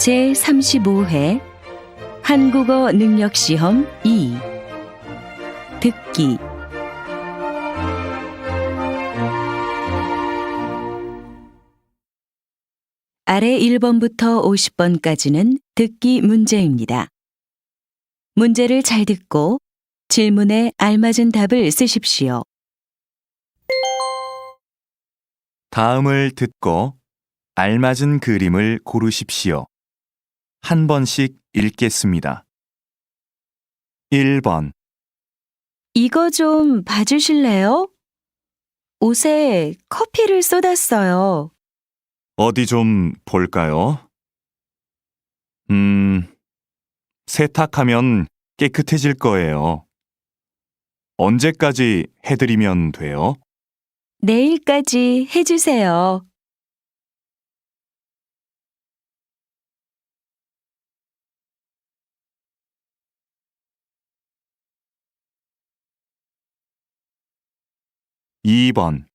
제35회 한국어 능력시험 2 듣기 아래 1번부터 50번까지는 듣기 문제입니다. 문제를 잘 듣고 질문에 알맞은 답을 쓰십시오. 다음을 듣고 알맞은 그림을 고르십시오. 한 번씩 읽겠습니다. 1번 이거 좀 봐주실래요? 옷에 커피를 쏟았어요. 어디 좀 볼까요? 세탁하면 깨끗해질 거예요. 언제까지 해드리면 돼요? 내일까지 해주세요. 2번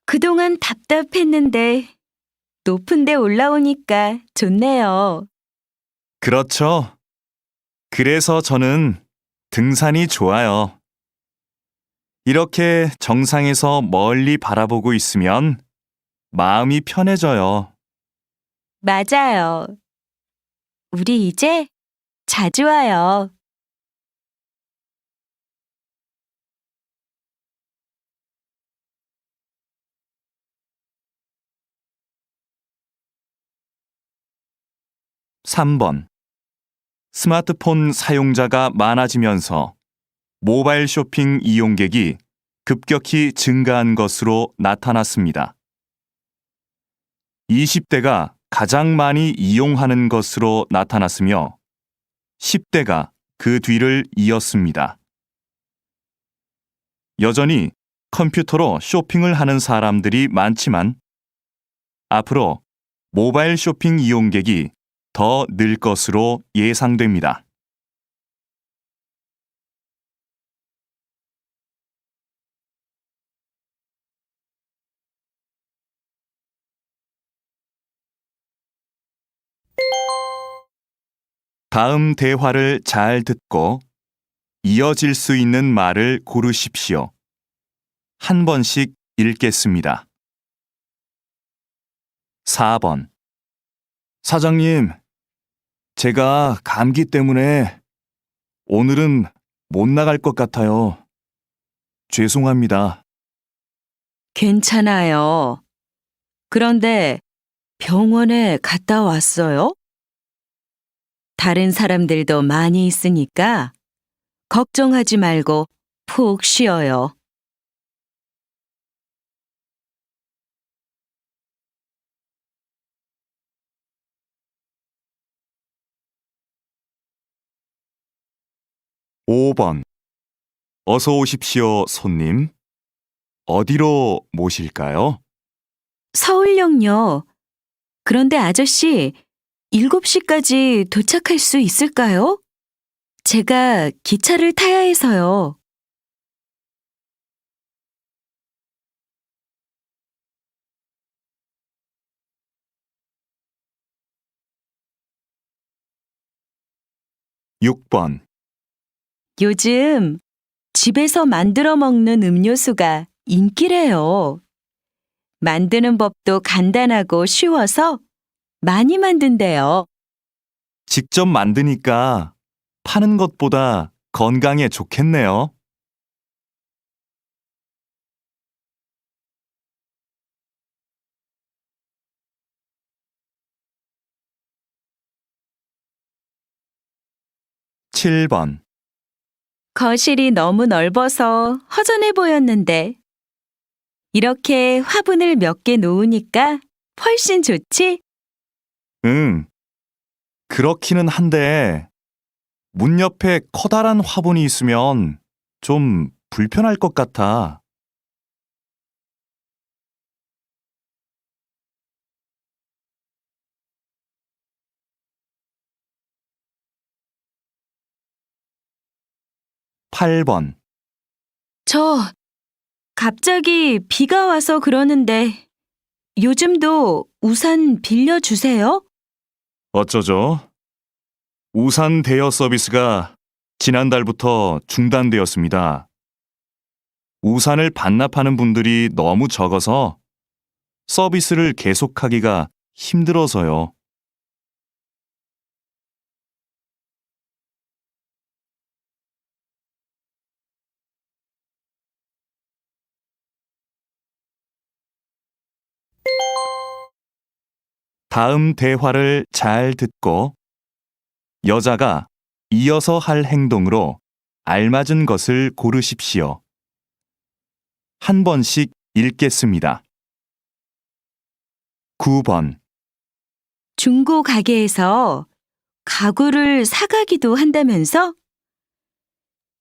그동안 답답했는데 높은 데 올라오니까 좋네요. 그렇죠. 그래서 저는 등산이 좋아요. 이렇게 정상에서 멀리 바라보고 있으면 마음이 편해져요. 맞아요. 우리 이제 자주 와요. 3번 스마트폰 사용자가 많아지면서 모바일 쇼핑 이용객이 급격히 증가한 것으로 나타났습니다. 20대가 가장 많이 이용하는 것으로 나타났으며 10대가 그 뒤를 이었습니다. 여전히 컴퓨터로 쇼핑을 하는 사람들이 많지만 앞으로 모바일 쇼핑 이용객이 더 늘 것으로 예상됩니다. 다음 대화를 잘 듣고 이어질 수 있는 말을 고르십시오. 한 번씩 읽겠습니다. 4번 사장님, 제가 감기 때문에 오늘은 못 나갈 것 같아요. 죄송합니다. 괜찮아요. 그런데 병원에 갔다 왔어요? 다른 사람들도 많이 있으니까 걱정하지 말고 푹 쉬어요. 5번 어서 오십시오, 손님. 어디로 모실까요? 서울역요. 그런데 아저씨, 7시까지 도착할 수 있을까요? 제가 기차를 타야 해서요. 6번 요즘 집에서 만들어 먹는 음료수가 인기래요. 만드는 법도 간단하고 쉬워서 많이 만든대요. 직접 만드니까 파는 것보다 건강에 좋겠네요. 7번 거실이 너무 넓어서 허전해 보였는데 이렇게 화분을 몇 개 놓으니까 훨씬 좋지? 응, 그렇기는 한데 문 옆에 커다란 화분이 있으면 좀 불편할 것 같아. 8번 저 갑자기 비가 와서 그러는데 요즘도 우산 빌려주세요? 어쩌죠? 우산 대여 서비스가 지난달부터 중단되었습니다. 우산을 반납하는 분들이 너무 적어서 서비스를 계속하기가 힘들어서요. 다음 대화를 잘 듣고 여자가 이어서 할 행동으로 알맞은 것을 고르십시오. 한 번씩 읽겠습니다. 9번. 중고 가게에서 가구를 사가기도 한다면서?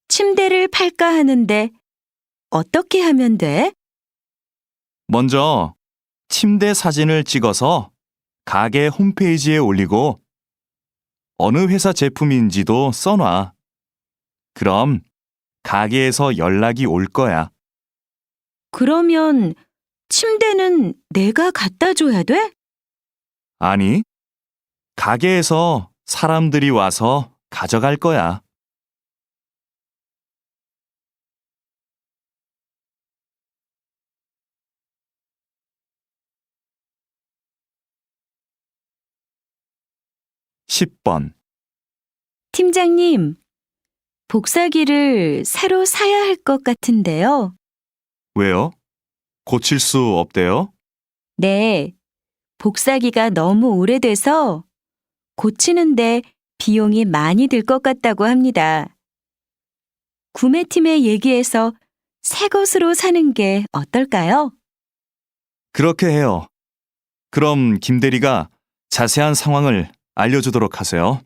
침대를 팔까 하는데 어떻게 하면 돼? 먼저 침대 사진을 찍어서 가게 홈페이지에 올리고 어느 회사 제품인지도 써놔. 그럼 가게에서 연락이 올 거야. 그러면 침대는 내가 갖다 줘야 돼? 아니, 가게에서 사람들이 와서 가져갈 거야. (10번) 팀장님, 복사기를 새로 사야 할 것 같은데요. 왜요? 고칠 수 없대요? 네, 복사기가 너무 오래돼서 고치는데 비용이 많이 들 것 같다고 합니다. 구매팀에 얘기해서 새 것으로 사는 게 어떨까요? 그렇게 해요. 그럼 김 대리가 자세한 상황을 알려주도록 하세요.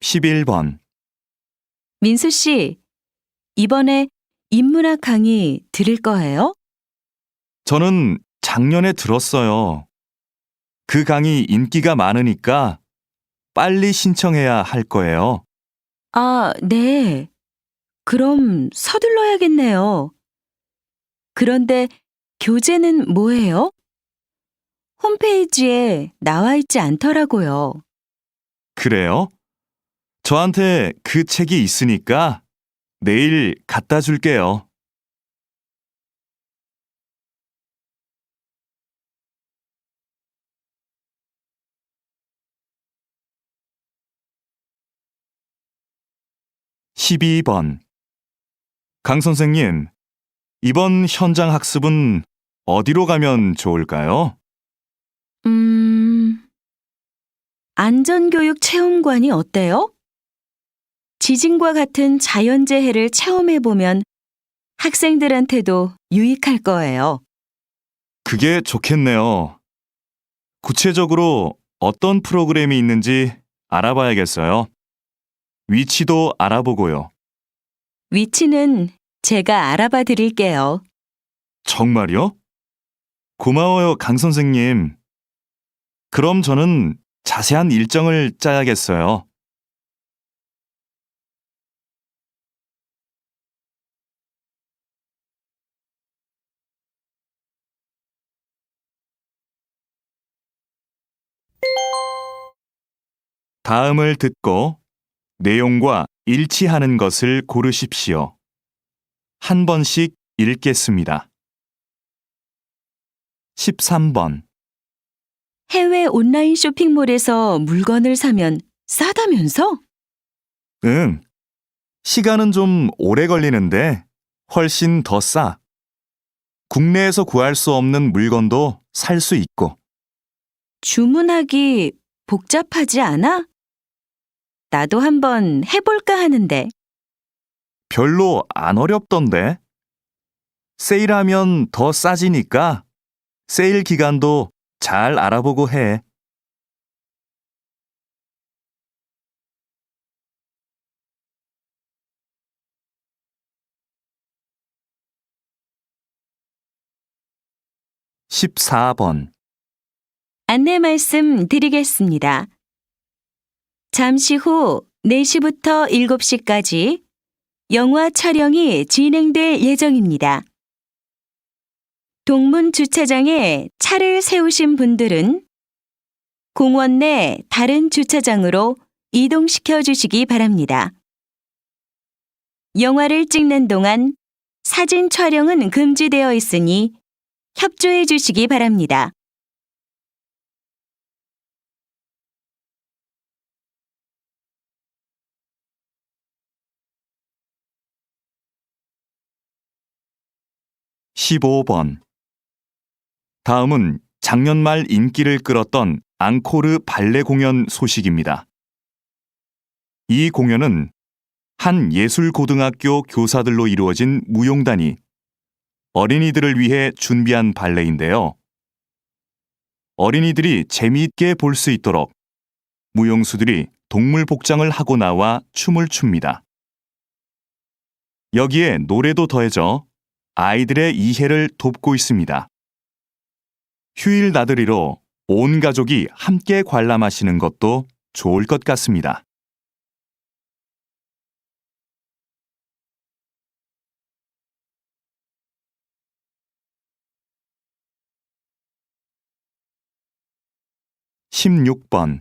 (11번) 민수 씨, 이번에 인문학 강의 들을 거예요? 저는 작년에 들었어요. 그 강의 인기가 많으니까 빨리 신청해야 할 거예요. 아, 네. 그럼 서둘러야겠네요. 그런데 교재는 뭐예요? 홈페이지에 나와 있지 않더라고요. 그래요? 저한테 그 책이 있으니까 내일 갖다 줄게요. (12번) 강 선생님, 이번 현장 학습은 어디로 가면 좋을까요? 안전교육 체험관이 어때요? 지진과 같은 자연재해를 체험해보면 학생들한테도 유익할 거예요. 그게 좋겠네요. 구체적으로 어떤 프로그램이 있는지 알아봐야겠어요. 위치도 알아보고요. 위치는 제가 알아봐 드릴게요. 정말요? 고마워요, 강 선생님. 그럼 저는 자세한 일정을 짜야겠어요. 다음을 듣고 내용과 일치하는 것을 고르십시오. 한 번씩 읽겠습니다. 13번. 해외 온라인 쇼핑몰에서 물건을 사면 싸다면서? 응. 시간은 좀 오래 걸리는데 훨씬 더 싸. 국내에서 구할 수 없는 물건도 살 수 있고. 주문하기 복잡하지 않아? 나도 한번 해볼까 하는데. 별로 안 어렵던데. 세일하면 더 싸지니까 세일 기간도 잘 알아보고 해. (14번) 안내 말씀 드리겠습니다. 잠시 후 4시부터 7시까지 영화 촬영이 진행될 예정입니다. 동문 주차장에 차를 세우신 분들은 공원 내 다른 주차장으로 이동시켜 주시기 바랍니다. 영화를 찍는 동안 사진 촬영은 금지되어 있으니 협조해 주시기 바랍니다. (15번) 다음은 작년 말 인기를 끌었던 앙코르 발레 공연 소식입니다. 이 공연은 한 예술고등학교 교사들로 이루어진 무용단이 어린이들을 위해 준비한 발레인데요. 어린이들이 재미있게 볼 수 있도록 무용수들이 동물 복장을 하고 나와 춤을 춥니다. 여기에 노래도 더해져 아이들의 이해를 돕고 있습니다. 휴일 나들이로 온 가족이 함께 관람하시는 것도 좋을 것 같습니다. (16번)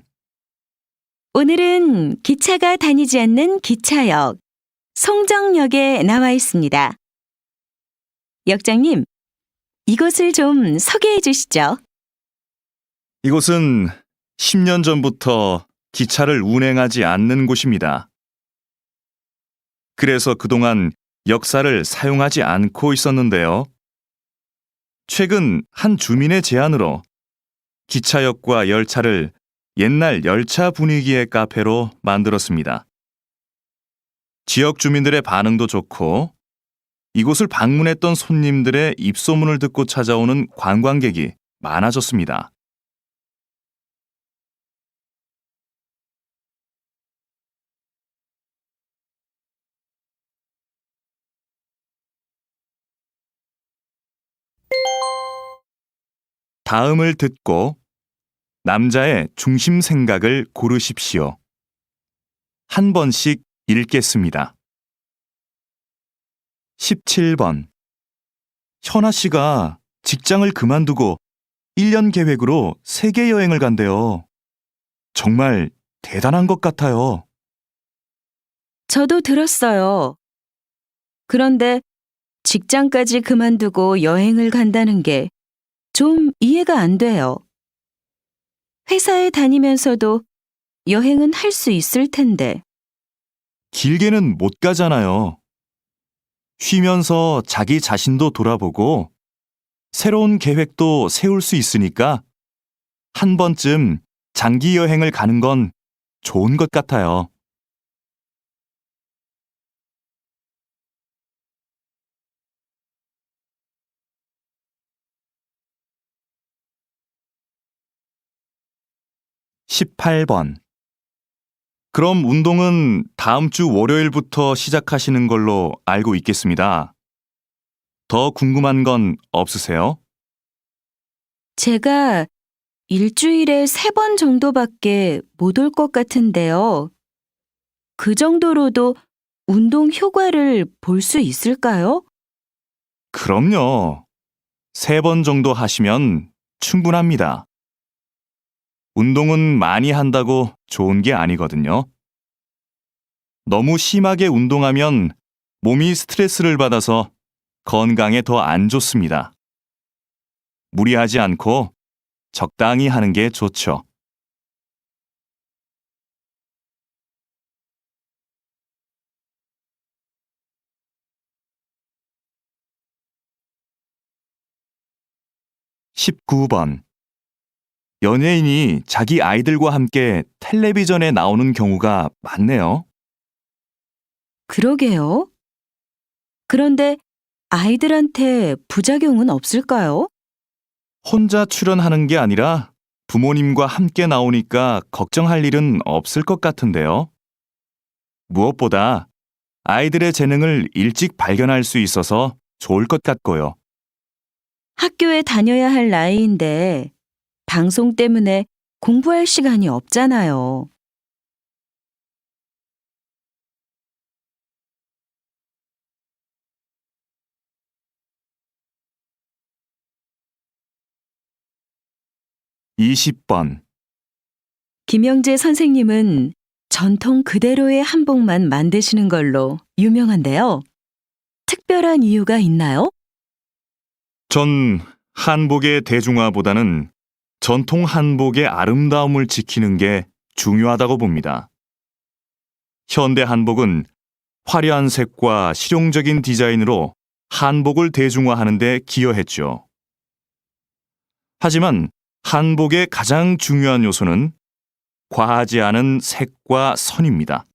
오늘은 기차가 다니지 않는 기차역, 송정역에 나와 있습니다. 역장님, 이곳을 좀 소개해 주시죠. 이곳은 10년 전부터 기차를 운행하지 않는 곳입니다. 그래서 그동안 역사를 사용하지 않고 있었는데요. 최근 한 주민의 제안으로 기차역과 열차를 옛날 열차 분위기의 카페로 만들었습니다. 지역 주민들의 반응도 좋고 이곳을 방문했던 손님들의 입소문을 듣고 찾아오는 관광객이 많아졌습니다. 다음을 듣고 남자의 중심 생각을 고르십시오. 한 번씩 읽겠습니다. 17번. 현아 씨가 직장을 그만두고 1년 계획으로 세계 여행을 간대요. 정말 대단한 것 같아요. 저도 들었어요. 그런데 직장까지 그만두고 여행을 간다는 게 좀 이해가 안 돼요. 회사에 다니면서도 여행은 할 수 있을 텐데. 길게는 못 가잖아요. 쉬면서 자기 자신도 돌아보고 새로운 계획도 세울 수 있으니까 한 번쯤 장기 여행을 가는 건 좋은 것 같아요. (18번) 그럼 운동은 다음 주 월요일부터 시작하시는 걸로 알고 있겠습니다. 더 궁금한 건 없으세요? 제가 일주일에 3번 정도밖에 못 올 것 같은데요. 그 정도로도 운동 효과를 볼 수 있을까요? 그럼요. 3번 정도 하시면 충분합니다. 운동은 많이 한다고 좋은 게 아니거든요. 너무 심하게 운동하면 몸이 스트레스를 받아서 건강에 더 안 좋습니다. 무리하지 않고 적당히 하는 게 좋죠. (19번) 연예인이 자기 아이들과 함께 텔레비전에 나오는 경우가 많네요. 그러게요. 그런데 아이들한테 부작용은 없을까요? 혼자 출연하는 게 아니라 부모님과 함께 나오니까 걱정할 일은 없을 것 같은데요. 무엇보다 아이들의 재능을 일찍 발견할 수 있어서 좋을 것 같고요. 학교에 다녀야 할 나이인데 방송 때문에 공부할 시간이 없잖아요. 20번. 김영재 선생님은 전통 그대로의 한복만 만드시는 걸로 유명한데요. 특별한 이유가 있나요? 전 한복의 대중화보다는 전통 한복의 아름다움을 지키는 게 중요하다고 봅니다. 현대 한복은 화려한 색과 실용적인 디자인으로 한복을 대중화하는 데 기여했죠. 하지만 한복의 가장 중요한 요소는 과하지 않은 색과 선입니다.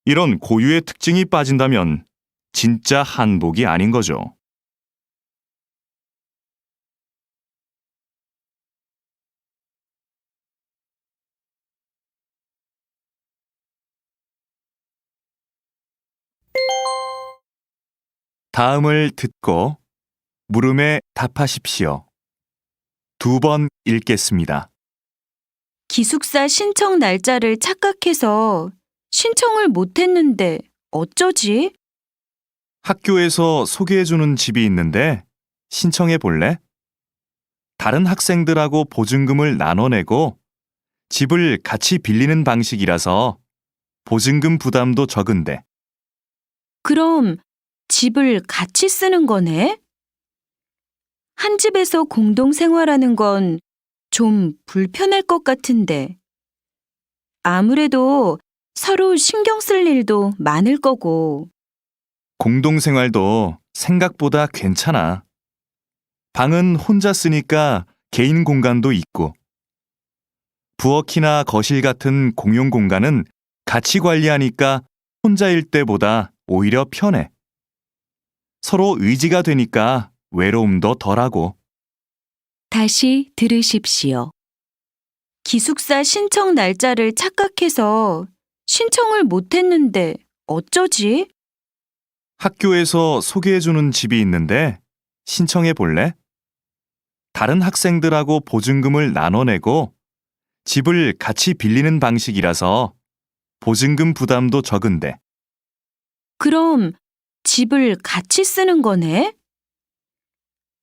이런 고유의 특징이 빠진다면 진짜 한복이 아닌 거죠. 다음을 듣고 물음에 답하십시오. 2번 읽겠습니다. 기숙사 신청 날짜를 착각해서 신청을 못했는데 어쩌지? 학교에서 소개해주는 집이 있는데 신청해 볼래? 다른 학생들하고 보증금을 나눠내고 집을 같이 빌리는 방식이라서 보증금 부담도 적은데. 그럼 집을 같이 쓰는 거네? 한 집에서 공동 생활하는 건 좀 불편할 것 같은데. 아무래도 서로 신경 쓸 일도 많을 거고. 공동생활도 생각보다 괜찮아. 방은 혼자 쓰니까 개인 공간도 있고. 부엌이나 거실 같은 공용 공간은 같이 관리하니까 혼자일 때보다 오히려 편해. 서로 의지가 되니까 외로움도 덜하고. 다시 들으십시오. 기숙사 신청 날짜를 착각해서 신청을 못했는데 어쩌지? 학교에서 소개해주는 집이 있는데 신청해 볼래? 다른 학생들하고 보증금을 나눠내고 집을 같이 빌리는 방식이라서 보증금 부담도 적은데. 그럼 집을 같이 쓰는 거네?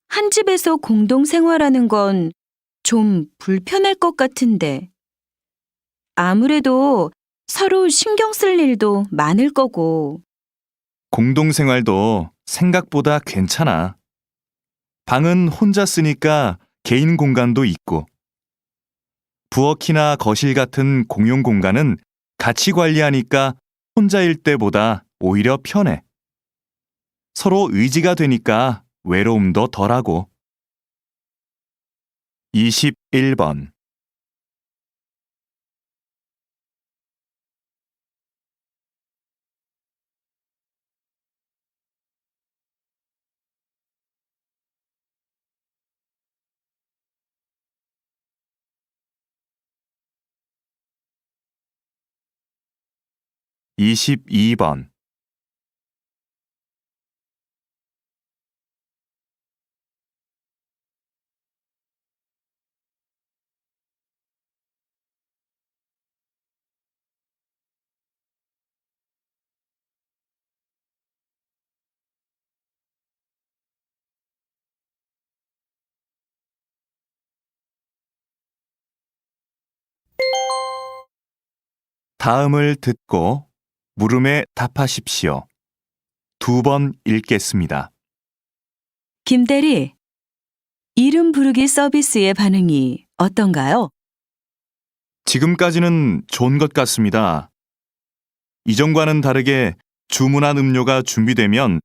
한 집에서 공동 생활하는 건 좀 불편할 것 같은데. 아무래도 서로 신경 쓸 일도 많을 거고. 공동생활도 생각보다 괜찮아. 방은 혼자 쓰니까 개인 공간도 있고. 부엌이나 거실 같은 공용 공간은 같이 관리하니까 혼자일 때보다 오히려 편해. 서로 의지가 되니까 외로움도 덜하고. 21번. (22번) 다음을 듣고 물음에 답하십시오. 2번 읽겠습니다. 김대리, 이름 부르기 서비스의 반응이 어떤가요? 지금까지는 좋은 것 같습니다. 이전과는 다르게 주문한 음료가 준비되면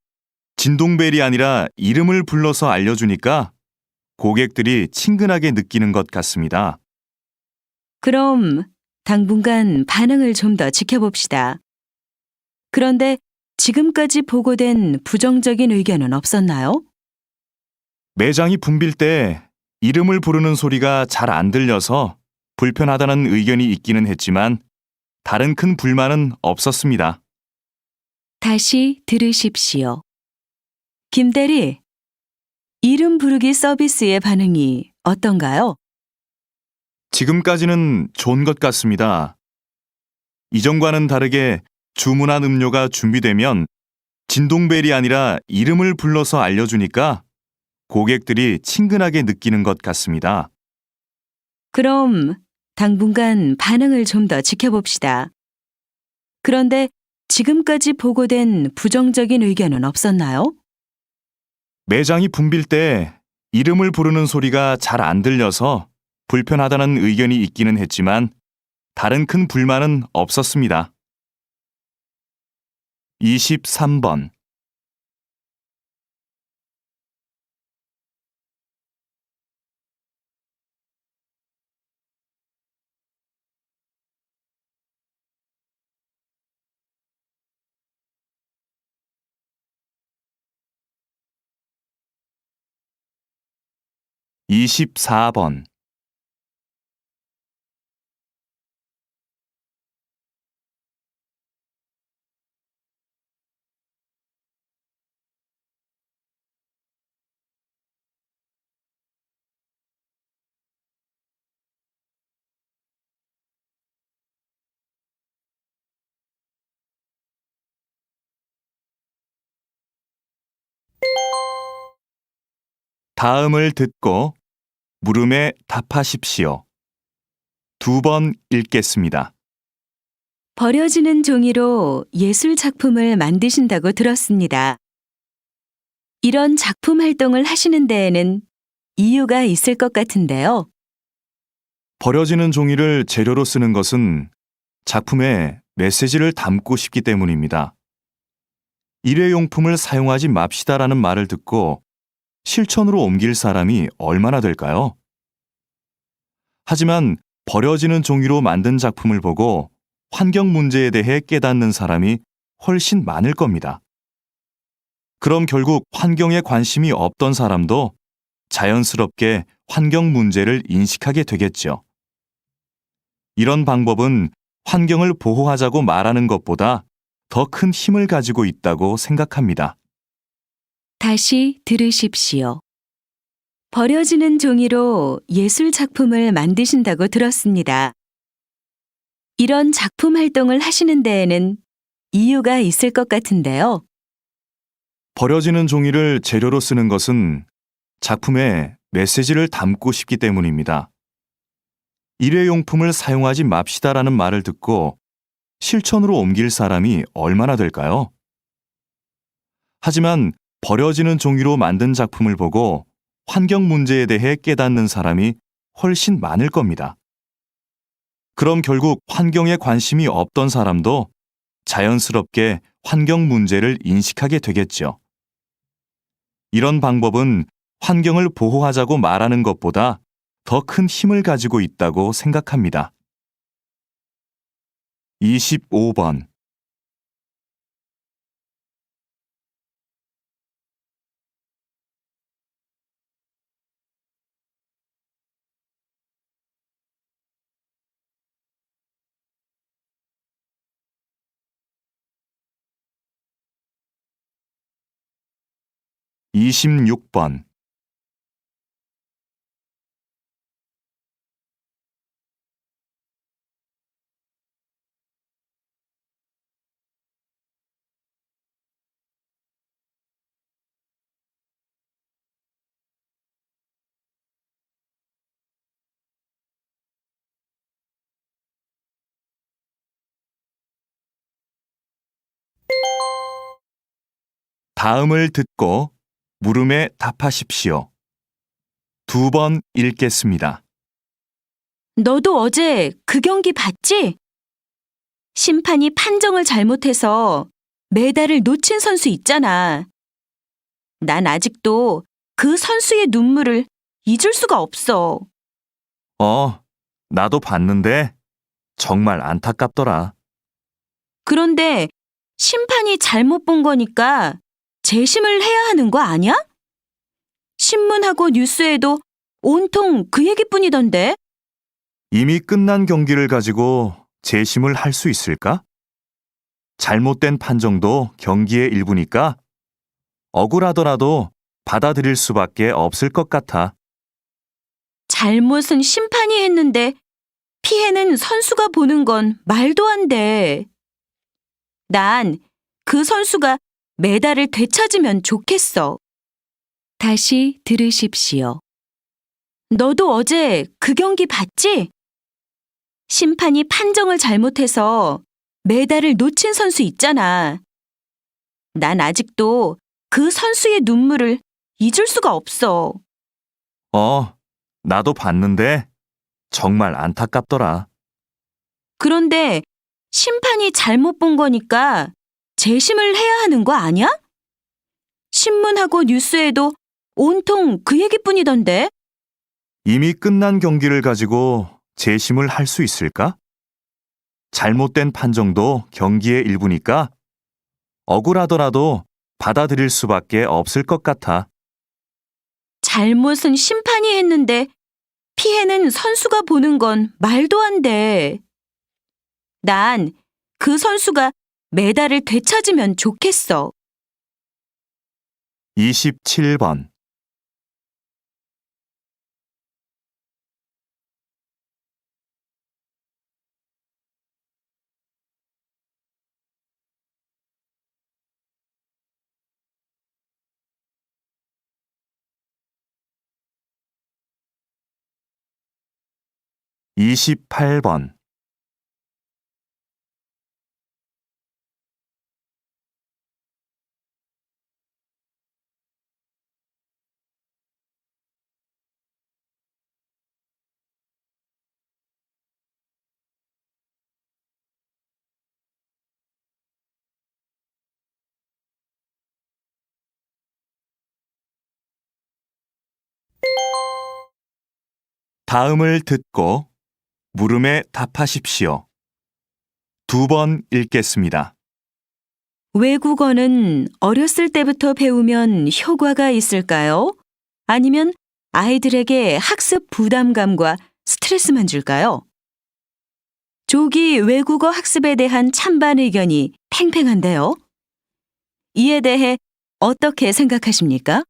진동벨이 아니라 이름을 불러서 알려주니까 고객들이 친근하게 느끼는 것 같습니다. 그럼 당분간 반응을 좀 더 지켜봅시다. 그런데 지금까지 보고된 부정적인 의견은 없었나요? 매장이 붐빌 때 이름을 부르는 소리가 잘 안 들려서 불편하다는 의견이 있기는 했지만 다른 큰 불만은 없었습니다. 다시 들으십시오. 김대리, 이름 부르기 서비스의 반응이 어떤가요? 지금까지는 좋은 것 같습니다. 이전과는 다르게 주문한 음료가 준비되면 진동벨이 아니라 이름을 불러서 알려주니까 고객들이 친근하게 느끼는 것 같습니다. 그럼 당분간 반응을 좀 더 지켜봅시다. 그런데 지금까지 보고된 부정적인 의견은 없었나요? 매장이 붐빌 때 이름을 부르는 소리가 잘 안 들려서 불편하다는 의견이 있기는 했지만 다른 큰 불만은 없었습니다. 23번. 24번. '다음을 듣고 물음에 답하십시오. 2번 읽겠습니다. 버려지는 종이로 예술 작품을 만드신다고 들었습니다. 이런 작품 활동을 하시는 데에는 이유가 있을 것 같은데요. 버려지는 종이를 재료로 쓰는 것은 작품에 메시지를 담고 싶기 때문입니다. 일회용품을 사용하지 맙시다라는 말을 듣고 실천으로 옮길 사람이 얼마나 될까요? 하지만 버려지는 종이로 만든 작품을 보고 환경 문제에 대해 깨닫는 사람이 훨씬 많을 겁니다. 그럼 결국 환경에 관심이 없던 사람도 자연스럽게 환경 문제를 인식하게 되겠죠. 이런 방법은 환경을 보호하자고 말하는 것보다 더 큰 힘을 가지고 있다고 생각합니다. 다시 들으십시오. 버려지는 종이로 예술 작품을 만드신다고 들었습니다. 이런 작품 활동을 하시는 데에는 이유가 있을 것 같은데요. 버려지는 종이를 재료로 쓰는 것은 작품에 메시지를 담고 싶기 때문입니다. 일회용품을 사용하지 맙시다라는 말을 듣고 실천으로 옮길 사람이 얼마나 될까요? 하지만 버려지는 종이로 만든 작품을 보고 환경 문제에 대해 깨닫는 사람이 훨씬 많을 겁니다. 그럼 결국 환경에 관심이 없던 사람도 자연스럽게 환경 문제를 인식하게 되겠죠. 이런 방법은 환경을 보호하자고 말하는 것보다 더 큰 힘을 가지고 있다고 생각합니다. 25번. 26번. '다음을 듣고 물음에 답하십시오. 2번 읽겠습니다. 너도 어제 그 경기 봤지? 심판이 판정을 잘못해서 메달을 놓친 선수 있잖아. 난 아직도 그 선수의 눈물을 잊을 수가 없어. 나도 봤는데 정말 안타깝더라. 그런데 심판이 잘못 본 거니까 재심을 해야 하는 거 아니야? 신문하고 뉴스에도 온통 그 얘기뿐이던데. 이미 끝난 경기를 가지고 재심을 할 수 있을까? 잘못된 판정도 경기의 일부니까 억울하더라도 받아들일 수밖에 없을 것 같아. 잘못은 심판이 했는데 피해는 선수가 보는 건 말도 안 돼. 난 그 선수가 메달을 되찾으면 좋겠어. 다시 들으십시오. 너도 어제 그 경기 봤지? 심판이 판정을 잘못해서 메달을 놓친 선수 있잖아. 난 아직도 그 선수의 눈물을 잊을 수가 없어. 나도 봤는데 정말 안타깝더라. 그런데 심판이 잘못 본 거니까 재심을 해야 하는 거 아니야? 신문하고 뉴스에도 온통 그 얘기뿐이던데. 이미 끝난 경기를 가지고 재심을 할 수 있을까? 잘못된 판정도 경기의 일부니까 억울하더라도 받아들일 수밖에 없을 것 같아. 잘못은 심판이 했는데 피해는 선수가 보는 건 말도 안 돼. 난 그 선수가 메달을 되찾으면 좋겠어. 27번. 28번. '다음을 듣고 물음에 답하십시오. 2번 읽겠습니다. 외국어는 어렸을 때부터 배우면 효과가 있을까요? 아니면 아이들에게 학습 부담감과 스트레스만 줄까요? 조기 외국어 학습에 대한 찬반 의견이 팽팽한데요. 이에 대해 어떻게 생각하십니까?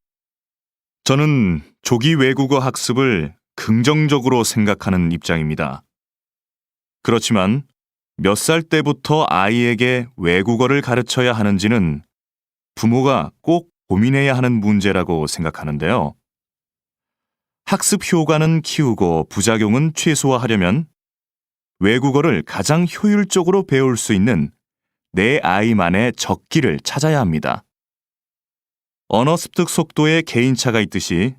저는 조기 외국어 학습을 긍정적으로 생각하는 입장입니다. 그렇지만 몇 살 때부터 아이에게 외국어를 가르쳐야 하는지는 부모가 꼭 고민해야 하는 문제라고 생각하는데요. 학습 효과는 키우고 부작용은 최소화하려면 외국어를 가장 효율적으로 배울 수 있는 내 아이만의 적기를 찾아야 합니다. 언어 습득 속도에 개인차가 있듯이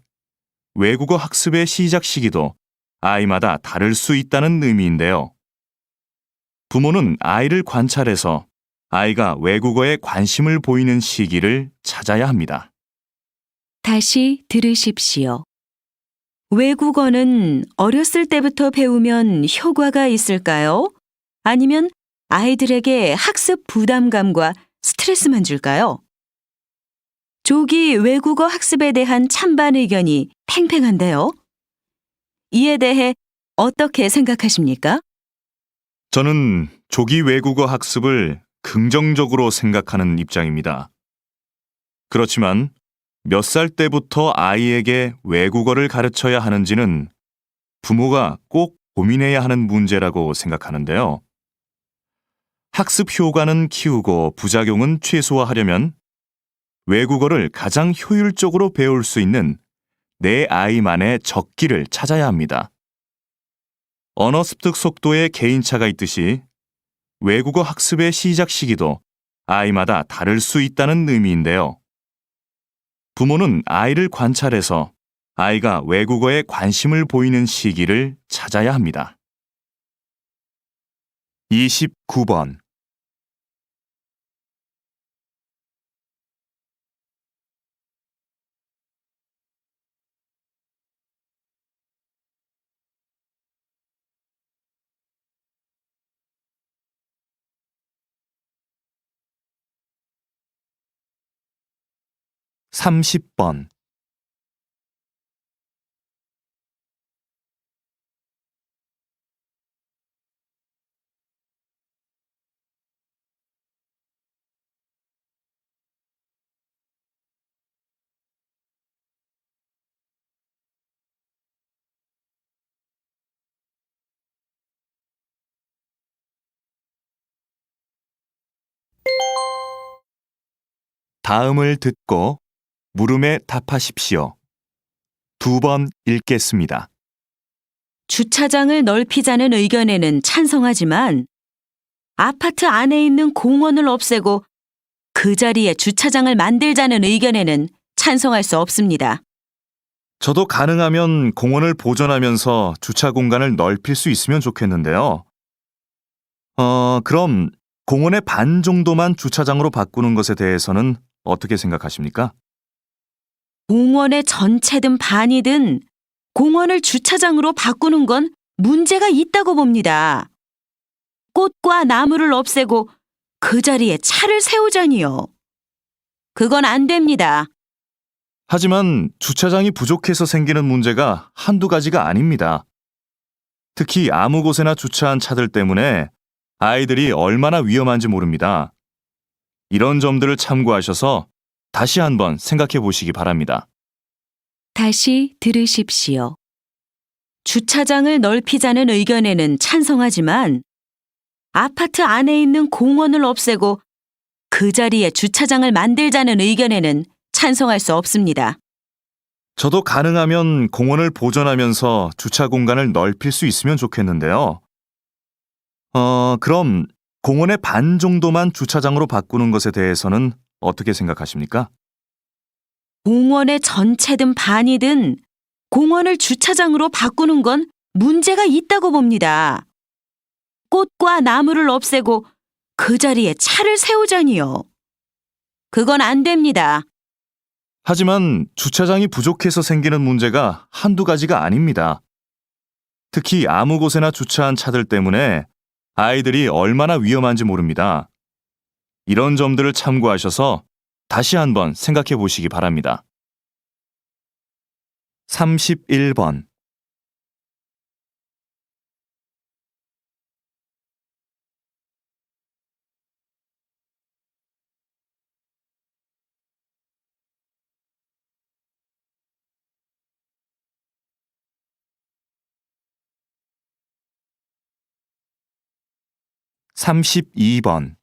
외국어 학습의 시작 시기도 아이마다 다를 수 있다는 의미인데요. 부모는 아이를 관찰해서 아이가 외국어에 관심을 보이는 시기를 찾아야 합니다. 다시 들으십시오. 외국어는 어렸을 때부터 배우면 효과가 있을까요? 아니면 아이들에게 학습 부담감과 스트레스만 줄까요? 조기 외국어 학습에 대한 찬반 의견이 팽팽한데요. 이에 대해 어떻게 생각하십니까? 저는 조기 외국어 학습을 긍정적으로 생각하는 입장입니다. 그렇지만 몇 살 때부터 아이에게 외국어를 가르쳐야 하는지는 부모가 꼭 고민해야 하는 문제라고 생각하는데요. 학습 효과는 키우고 부작용은 최소화하려면 외국어를 가장 효율적으로 배울 수 있는 내 아이만의 적기를 찾아야 합니다. 언어 습득 속도에 개인차가 있듯이 외국어 학습의 시작 시기도 아이마다 다를 수 있다는 의미인데요. 부모는 아이를 관찰해서 아이가 외국어에 관심을 보이는 시기를 찾아야 합니다. 29번. 30번. '다음을 듣고 물음에 답하십시오. 2번 읽겠습니다. 주차장을 넓히자는 의견에는 찬성하지만 아파트 안에 있는 공원을 없애고 그 자리에 주차장을 만들자는 의견에는 찬성할 수 없습니다. 저도 가능하면 공원을 보존하면서 주차 공간을 넓힐 수 있으면 좋겠는데요. 그럼 공원의 반 정도만 주차장으로 바꾸는 것에 대해서는 어떻게 생각하십니까? 공원의 전체든 반이든 공원을 주차장으로 바꾸는 건 문제가 있다고 봅니다. 꽃과 나무를 없애고 그 자리에 차를 세우자니요. 그건 안 됩니다. 하지만 주차장이 부족해서 생기는 문제가 한두 가지가 아닙니다. 특히 아무 곳에나 주차한 차들 때문에 아이들이 얼마나 위험한지 모릅니다. 이런 점들을 참고하셔서 다시 한번 생각해 보시기 바랍니다. 다시 들으십시오. 주차장을 넓히자는 의견에는 찬성하지만 아파트 안에 있는 공원을 없애고 그 자리에 주차장을 만들자는 의견에는 찬성할 수 없습니다. 저도 가능하면 공원을 보존하면서 주차 공간을 넓힐 수 있으면 좋겠는데요. 그럼 공원의 반 정도만 주차장으로 바꾸는 것에 대해서는 어떻게 생각하십니까? 공원의 전체든 반이든 공원을 주차장으로 바꾸는 건 문제가 있다고 봅니다. 꽃과 나무를 없애고 그 자리에 차를 세우자니요. 그건 안 됩니다. 하지만 주차장이 부족해서 생기는 문제가 한두 가지가 아닙니다. 특히 아무 곳에나 주차한 차들 때문에 아이들이 얼마나 위험한지 모릅니다. 이런 점들을 참고하셔서 다시 한번 생각해 보시기 바랍니다. 31번. 삼십이 번.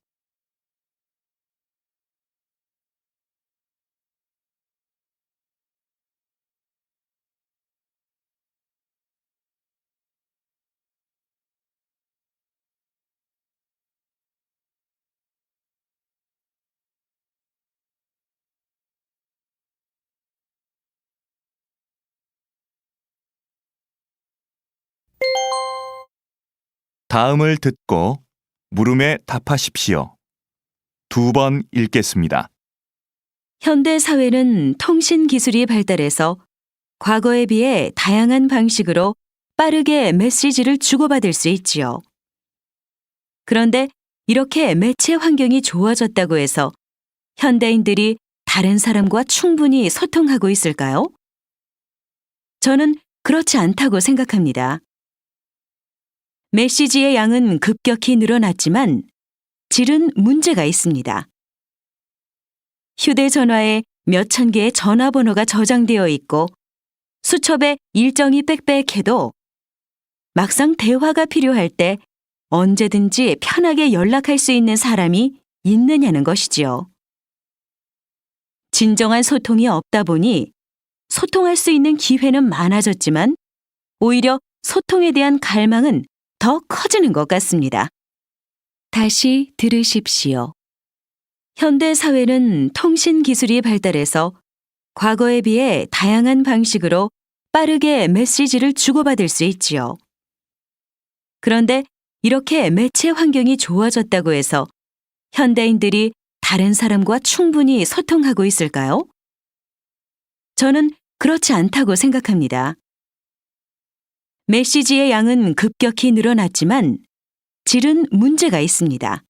다음을 듣고 물음에 답하십시오. 2번 읽겠습니다. 현대 사회는 통신 기술이 발달해서 과거에 비해 다양한 방식으로 빠르게 메시지를 주고받을 수 있지요. 그런데 이렇게 매체 환경이 좋아졌다고 해서 현대인들이 다른 사람과 충분히 소통하고 있을까요? 저는 그렇지 않다고 생각합니다. 메시지의 양은 급격히 늘어났지만 질은 문제가 있습니다. 휴대전화에 몇천 개의 전화번호가 저장되어 있고 수첩에 일정이 빽빽해도 막상 대화가 필요할 때 언제든지 편하게 연락할 수 있는 사람이 있느냐는 것이지요. 진정한 소통이 없다 보니 소통할 수 있는 기회는 많아졌지만 오히려 소통에 대한 갈망은 더 커지는 것 같습니다. 다시 들으십시오. 현대 사회는 통신 기술이 발달해서 과거에 비해 다양한 방식으로 빠르게 메시지를 주고받을 수 있지요. 그런데 이렇게 매체 환경이 좋아졌다고 해서 현대인들이 다른 사람과 충분히 소통하고 있을까요? 저는 그렇지 않다고 생각합니다. 메시지의 양은 급격히 늘어났지만 질은 문제가 있습니다.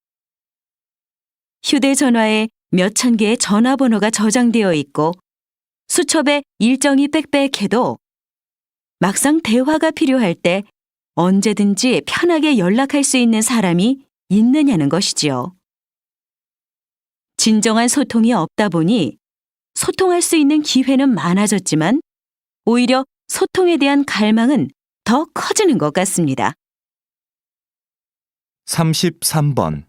휴대전화에 몇천 개의 전화번호가 저장되어 있고 수첩에 일정이 빽빽해도 막상 대화가 필요할 때 언제든지 편하게 연락할 수 있는 사람이 있느냐는 것이지요. 진정한 소통이 없다 보니 소통할 수 있는 기회는 많아졌지만 오히려 소통에 대한 갈망은 더 커지는 것 같습니다. 33번.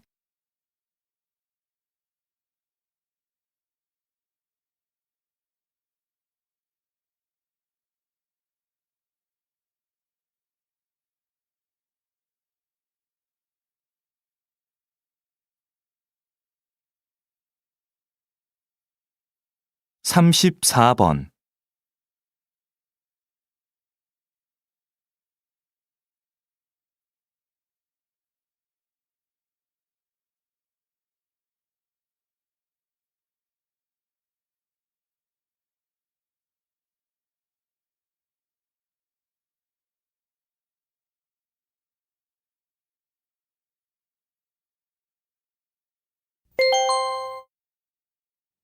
34번.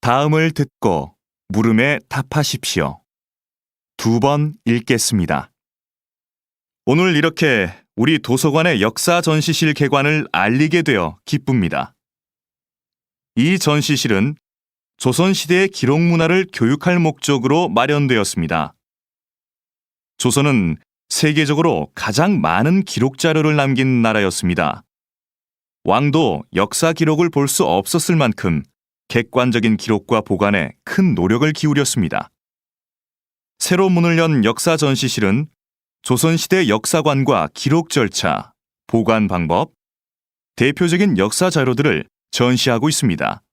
다음을 듣고 물음에 답하십시오. 2번 읽겠습니다. 오늘 이렇게 우리 도서관의 역사 전시실 개관을 알리게 되어 기쁩니다. 이 전시실은 조선시대의 기록 문화를 교육할 목적으로 마련되었습니다. 조선은 세계적으로 가장 많은 기록 자료를 남긴 나라였습니다. 왕도 역사 기록을 볼 수 없었을 만큼 객관적인 기록과 보관에 큰 노력을 기울였습니다. 새로 문을 연 역사 전시실은 조선시대 역사관과 기록 절차, 보관 방법, 대표적인 역사 자료들을 전시하고 있습니다.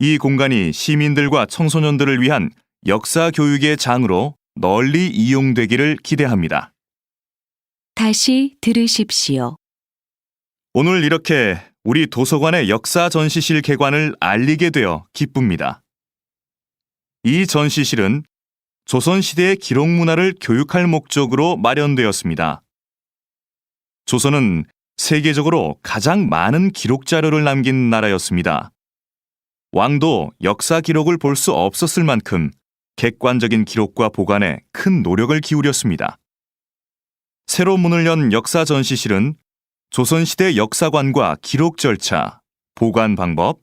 이 공간이 시민들과 청소년들을 위한 역사 교육의 장으로 널리 이용되기를 기대합니다. 다시 들으십시오. 오늘 이렇게 우리 도서관의 역사 전시실 개관을 알리게 되어 기쁩니다. 이 전시실은 조선시대의 기록 문화를 교육할 목적으로 마련되었습니다. 조선은 세계적으로 가장 많은 기록 자료를 남긴 나라였습니다. 왕도 역사 기록을 볼 수 없었을 만큼 객관적인 기록과 보관에 큰 노력을 기울였습니다. 새로 문을 연 역사 전시실은 조선시대 역사관과 기록 절차, 보관 방법,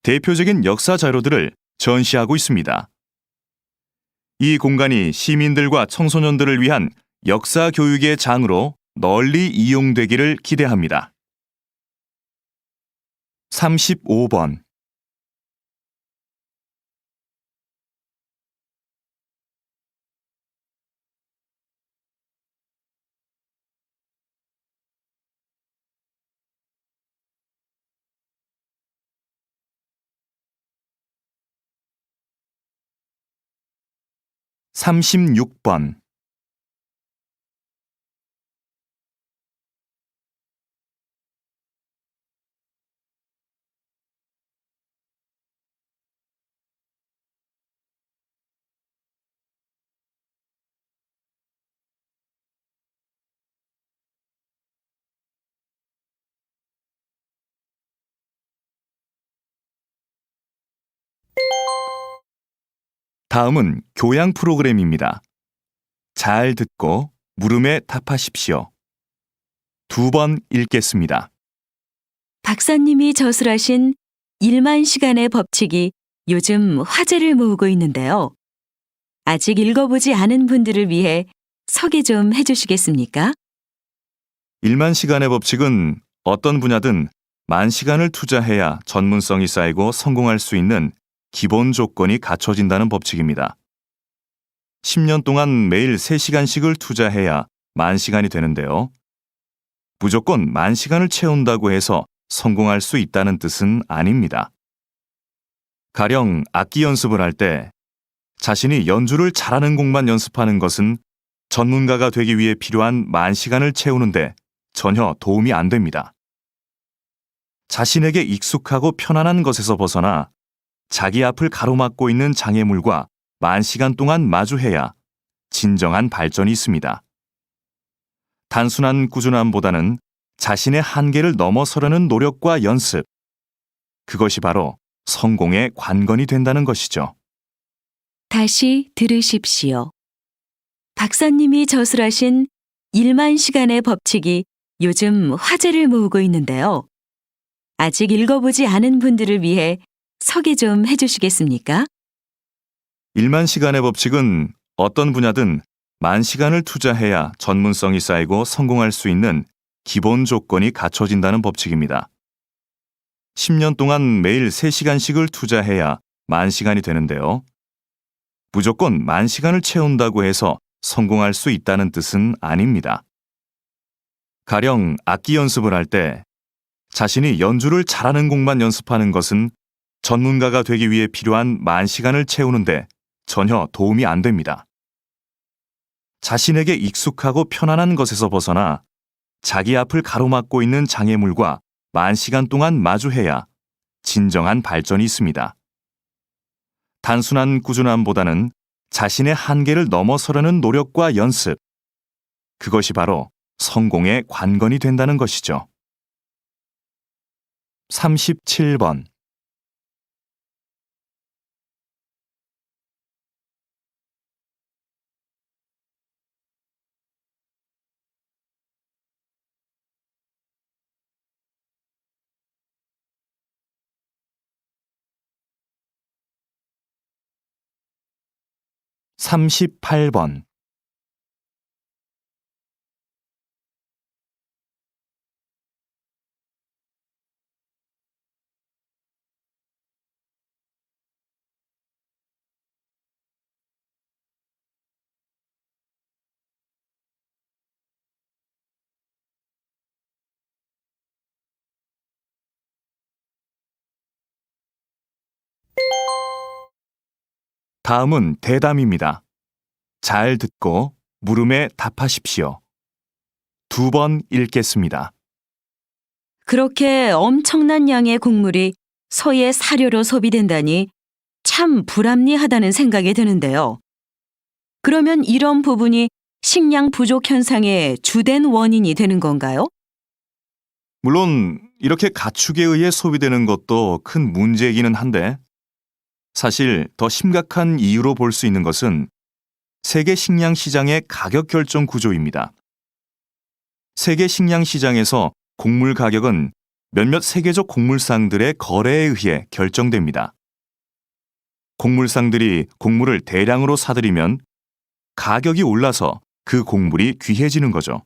대표적인 역사 자료들을 전시하고 있습니다. 이 공간이 시민들과 청소년들을 위한 역사 교육의 장으로 널리 이용되기를 기대합니다. 35번. 삼십육 번. 다음은 교양 프로그램입니다. 잘 듣고 물음에 답하십시오. 2번 읽겠습니다. 박사님이 저술하신 1만 시간의 법칙이 요즘 화제를 모으고 있는데요. 아직 읽어보지 않은 분들을 위해 소개 좀 해주시겠습니까? 1만 시간의 법칙은 어떤 분야든 만 시간을 투자해야 전문성이 쌓이고 성공할 수 있는 기본 조건이 갖춰진다는 법칙입니다. 10년 동안 매일 3시간씩을 투자해야 만 시간이 되는데요. 무조건 만 시간을 채운다고 해서 성공할 수 있다는 뜻은 아닙니다. 가령 악기 연습을 할 때 자신이 연주를 잘하는 곡만 연습하는 것은 전문가가 되기 위해 필요한 만 시간을 채우는데 전혀 도움이 안 됩니다. 자신에게 익숙하고 편안한 것에서 벗어나 자기 앞을 가로막고 있는 장애물과 만 시간 동안 마주해야 진정한 발전이 있습니다. 단순한 꾸준함보다는 자신의 한계를 넘어서려는 노력과 연습, 그것이 바로 성공의 관건이 된다는 것이죠. 다시 들으십시오. 박사님이 저술하신 1만 시간의 법칙이 요즘 화제를 모으고 있는데요. 아직 읽어보지 않은 분들을 위해 소개 좀 해주시겠습니까? 1만 시간의 법칙은 어떤 분야든 만 시간을 투자해야 전문성이 쌓이고 성공할 수 있는 기본 조건이 갖춰진다는 법칙입니다. 10년 동안 매일 3시간씩을 투자해야 만 시간이 되는데요. 무조건 만 시간을 채운다고 해서 성공할 수 있다는 뜻은 아닙니다. 가령 악기 연습을 할 때 자신이 연주를 잘하는 곡만 연습하는 것은 전문가가 되기 위해 필요한 만 시간을 채우는데 전혀 도움이 안 됩니다. 자신에게 익숙하고 편안한 것에서 벗어나 자기 앞을 가로막고 있는 장애물과 만 시간 동안 마주해야 진정한 발전이 있습니다. 단순한 꾸준함보다는 자신의 한계를 넘어서려는 노력과 연습, 그것이 바로 성공의 관건이 된다는 것이죠. 37번. 38번. 다음은 대담입니다. 잘 듣고 물음에 답하십시오. 2번 읽겠습니다. 그렇게 엄청난 양의 곡물이 소의 사료로 소비된다니 참 불합리하다는 생각이 드는데요. 그러면 이런 부분이 식량 부족 현상의 주된 원인이 되는 건가요? 물론 이렇게 가축에 의해 소비되는 것도 큰 문제이기는 한데 사실 더 심각한 이유로 볼 수 있는 것은 세계 식량 시장의 가격 결정 구조입니다. 세계 식량 시장에서 곡물 가격은 몇몇 세계적 곡물상들의 거래에 의해 결정됩니다. 곡물상들이 곡물을 대량으로 사들이면 가격이 올라서 그 곡물이 귀해지는 거죠.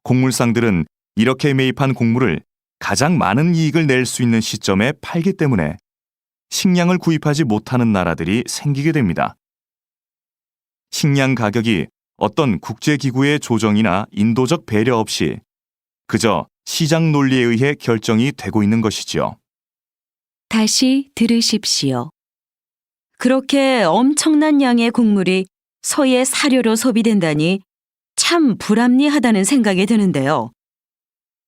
곡물상들은 이렇게 매입한 곡물을 가장 많은 이익을 낼 수 있는 시점에 팔기 때문에 식량을 구입하지 못하는 나라들이 생기게 됩니다. 식량 가격이 어떤 국제기구의 조정이나 인도적 배려 없이 그저 시장 논리에 의해 결정이 되고 있는 것이지요. 다시 들으십시오. 그렇게 엄청난 양의 곡물이 소의 사료로 소비된다니 참 불합리하다는 생각이 드는데요.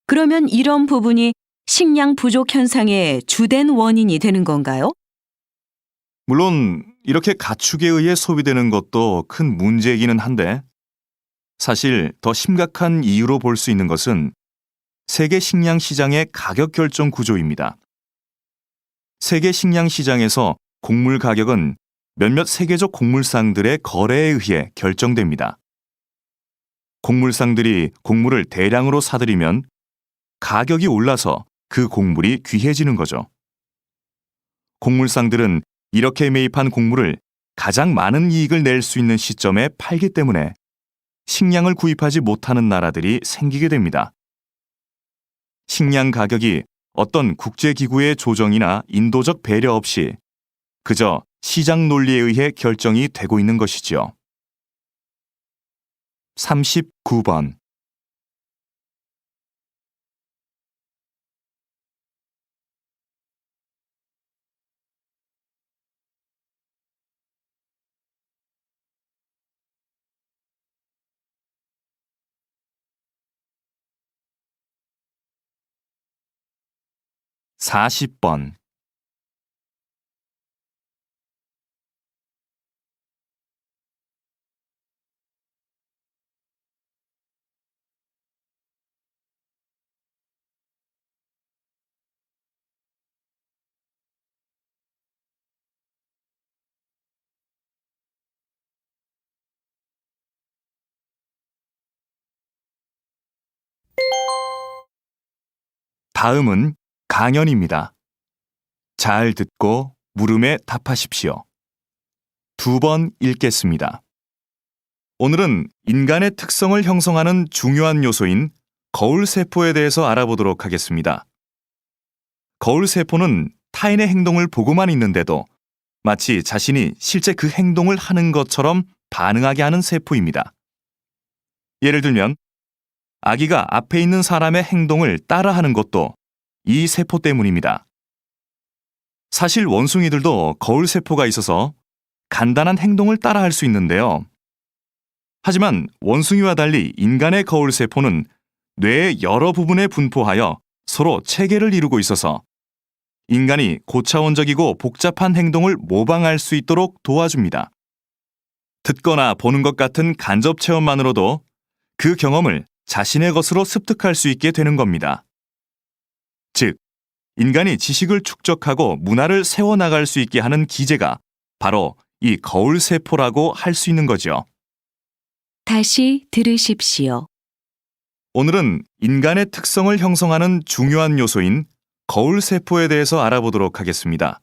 그러면 이런 부분이 식량 부족 현상의 주된 원인이 되는 건가요? 물론 이렇게 가축에 의해 소비되는 것도 큰 문제이기는 한데 사실 더 심각한 이유로 볼 수 있는 것은 세계 식량 시장의 가격 결정 구조입니다. 세계 식량 시장에서 곡물 가격은 몇몇 세계적 곡물상들의 거래에 의해 결정됩니다. 곡물상들이 곡물을 대량으로 사들이면 가격이 올라서 그 곡물이 귀해지는 거죠. 곡물상들은 이렇게 매입한 곡물을 가장 많은 이익을 낼 수 있는 시점에 팔기 때문에 식량을 구입하지 못하는 나라들이 생기게 됩니다. 식량 가격이 어떤 국제기구의 조정이나 인도적 배려 없이 그저 시장 논리에 의해 결정이 되고 있는 것이지요. 39번. 40번. 다음은 강연입니다. 잘 듣고 물음에 답하십시오. 2번 읽겠습니다. 오늘은 인간의 특성을 형성하는 중요한 요소인 거울세포에 대해서 알아보도록 하겠습니다. 거울세포는 타인의 행동을 보고만 있는데도 마치 자신이 실제 그 행동을 하는 것처럼 반응하게 하는 세포입니다. 예를 들면 아기가 앞에 있는 사람의 행동을 따라하는 것도 이 세포 때문입니다. 사실 원숭이들도 거울 세포가 있어서 간단한 행동을 따라할 수 있는데요. 하지만 원숭이와 달리 인간의 거울 세포는 뇌의 여러 부분에 분포하여 서로 체계를 이루고 있어서 인간이 고차원적이고 복잡한 행동을 모방할 수 있도록 도와줍니다. 듣거나 보는 것 같은 간접 체험만으로도 그 경험을 자신의 것으로 습득할 수 있게 되는 겁니다. 즉, 인간이 지식을 축적하고 문화를 세워나갈 수 있게 하는 기제가 바로 이 거울 세포라고 할 수 있는 거죠. 다시 들으십시오. 오늘은 인간의 특성을 형성하는 중요한 요소인 거울 세포에 대해서 알아보도록 하겠습니다.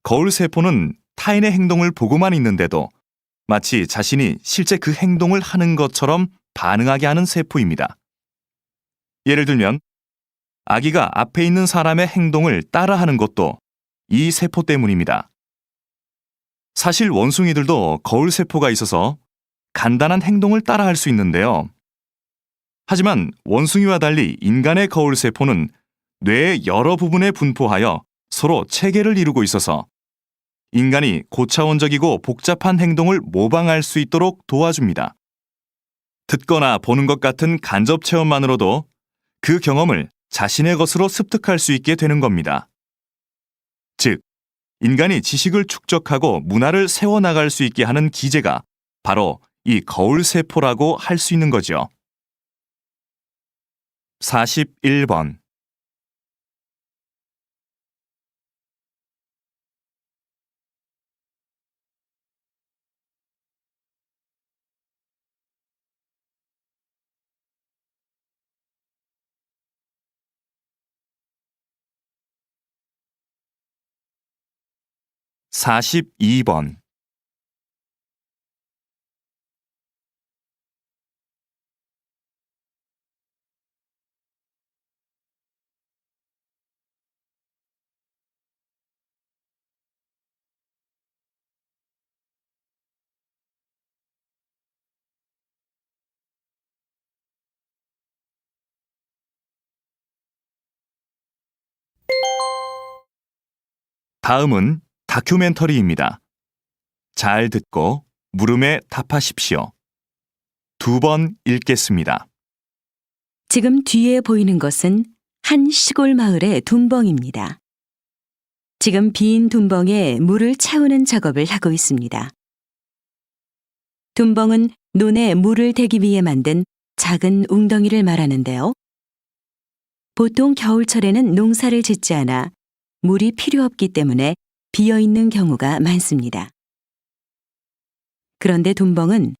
거울 세포는 타인의 행동을 보고만 있는데도 마치 자신이 실제 그 행동을 하는 것처럼 반응하게 하는 세포입니다. 예를 들면 아기가 앞에 있는 사람의 행동을 따라하는 것도 이 세포 때문입니다. 사실 원숭이들도 거울 세포가 있어서 간단한 행동을 따라할 수 있는데요. 하지만 원숭이와 달리 인간의 거울 세포는 뇌의 여러 부분에 분포하여 서로 체계를 이루고 있어서 인간이 고차원적이고 복잡한 행동을 모방할 수 있도록 도와줍니다. 듣거나 보는 것 같은 간접 체험만으로도 그 경험을 자신의 것으로 습득할 수 있게 되는 겁니다. 즉, 인간이 지식을 축적하고 문화를 세워나갈 수 있게 하는 기제가 바로 이 거울 세포라고 할 수 있는 거죠. 41번. (42번) 다음은 다큐멘터리입니다. 잘 듣고 물음에 답하십시오. 2번 읽겠습니다. 지금 뒤에 보이는 것은 한 시골 마을의 둔벙입니다. 지금 빈 둔벙에 물을 채우는 작업을 하고 있습니다. 둔벙은 논에 물을 대기 위해 만든 작은 웅덩이를 말하는데요. 보통 겨울철에는 농사를 짓지 않아 물이 필요 없기 때문에 비어있는 경우가 많습니다. 그런데 둔벙은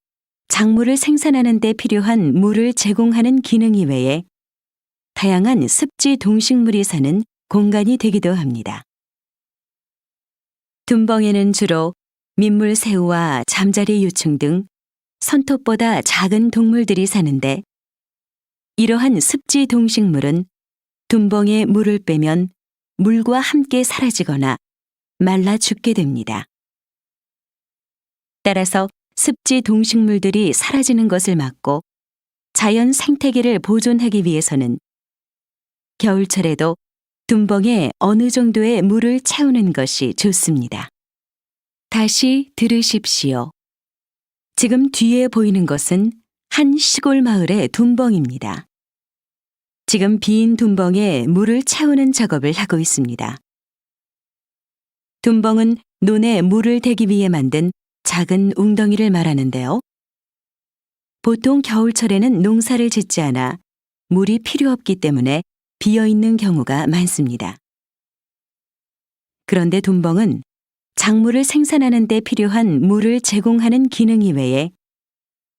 작물을 생산하는 데 필요한 물을 제공하는 기능 이외에 다양한 습지 동식물이 사는 공간이 되기도 합니다. 둔벙에는 주로 민물새우와 잠자리 유충 등 손톱보다 작은 동물들이 사는데 이러한 습지 동식물은 둔벙에 물을 빼면 물과 함께 사라지거나 말라 죽게 됩니다. 따라서 습지 동식물들이 사라지는 것을 막고 자연 생태계를 보존하기 위해서는 겨울철에도 둔벙에 어느 정도의 물을 채우는 것이 좋습니다. 다시 들으십시오. 지금 뒤에 보이는 것은 한 시골 마을의 둔벙입니다. 지금 빈 둔벙에 물을 채우는 작업을 하고 있습니다. 둔벙은 논에 물을 대기 위해 만든 작은 웅덩이를 말하는데요. 보통 겨울철에는 농사를 짓지 않아 물이 필요 없기 때문에 비어있는 경우가 많습니다. 그런데 둔벙은 작물을 생산하는 데 필요한 물을 제공하는 기능 이외에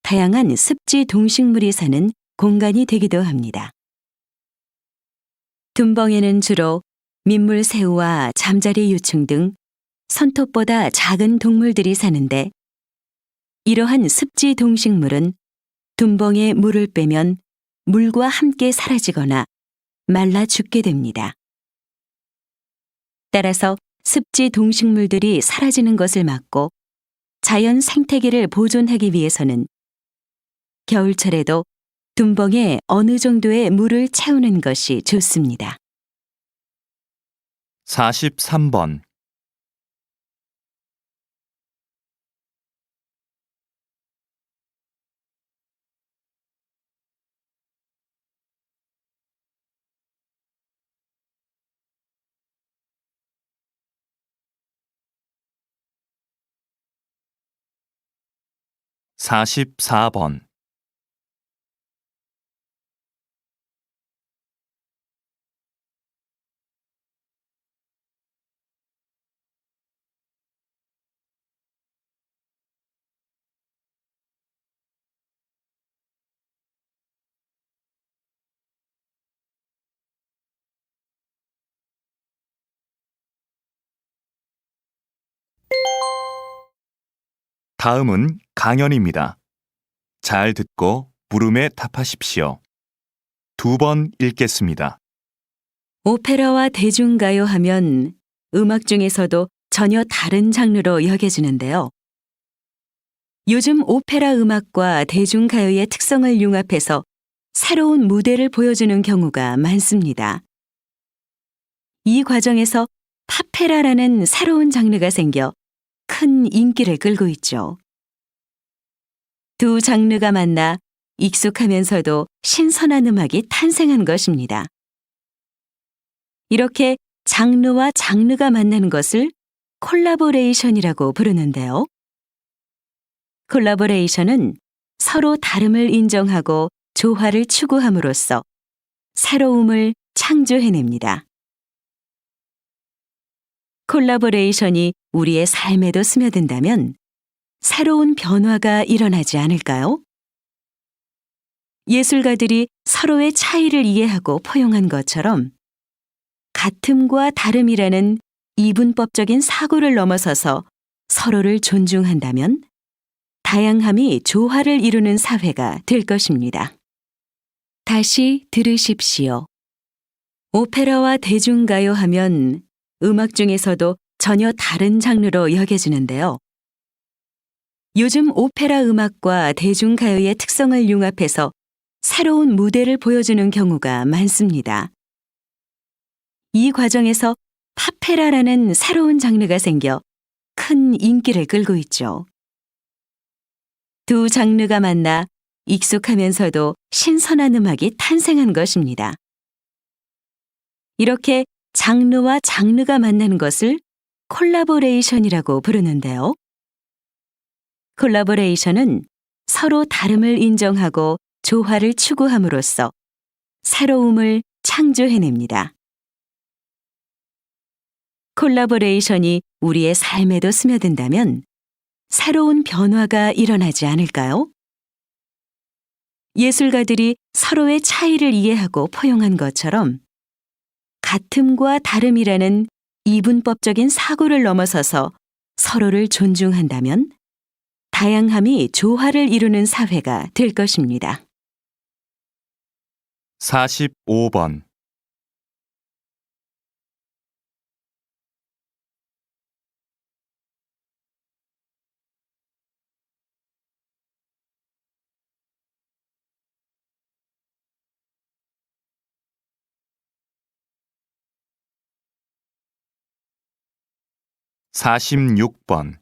다양한 습지 동식물이 사는 공간이 되기도 합니다. 둔벙에는 주로 민물새우와 잠자리 유충 등 손톱보다 작은 동물들이 사는데 이러한 습지 동식물은 둔벙에 물을 빼면 물과 함께 사라지거나 말라 죽게 됩니다. 따라서 습지 동식물들이 사라지는 것을 막고 자연 생태계를 보존하기 위해서는 겨울철에도 둔벙에 어느 정도의 물을 채우는 것이 좋습니다. 43번. 44번. '다음은 강연입니다. 잘 듣고 물음에 답하십시오. 2번 읽겠습니다. 오페라와 대중가요 하면 음악 중에서도 전혀 다른 장르로 여겨지는데요. 요즘 오페라 음악과 대중가요의 특성을 융합해서 새로운 무대를 보여주는 경우가 많습니다. 이 과정에서 파페라라는 새로운 장르가 생겨 큰 인기를 끌고 있죠. 두 장르가 만나 익숙하면서도 신선한 음악이 탄생한 것입니다. 이렇게 장르와 장르가 만나는 것을 콜라보레이션이라고 부르는데요. 콜라보레이션은 서로 다름을 인정하고 조화를 추구함으로써 새로움을 창조해냅니다. 콜라보레이션이 우리의 삶에도 스며든다면 새로운 변화가 일어나지 않을까요? 예술가들이 서로의 차이를 이해하고 포용한 것처럼 같음과 다름이라는 이분법적인 사고를 넘어서서 서로를 존중한다면 다양함이 조화를 이루는 사회가 될 것입니다. 다시 들으십시오. 오페라와 대중가요 하면 음악 중에서도 전혀 다른 장르로 여겨지는데요. 요즘 오페라 음악과 대중가요의 특성을 융합해서 새로운 무대를 보여주는 경우가 많습니다. 이 과정에서 파페라라는 새로운 장르가 생겨 큰 인기를 끌고 있죠. 두 장르가 만나 익숙하면서도 신선한 음악이 탄생한 것입니다. 이렇게 장르와 장르가 만나는 것을 콜라보레이션이라고 부르는데요. 콜라보레이션은 서로 다름을 인정하고 조화를 추구함으로써 새로움을 창조해냅니다. 콜라보레이션이 우리의 삶에도 스며든다면 새로운 변화가 일어나지 않을까요? 예술가들이 서로의 차이를 이해하고 포용한 것처럼 같음과 다름이라는 이분법적인 사고를 넘어서서 서로를 존중한다면 다양함이 조화를 이루는 사회가 될 것입니다. 45번. 46번.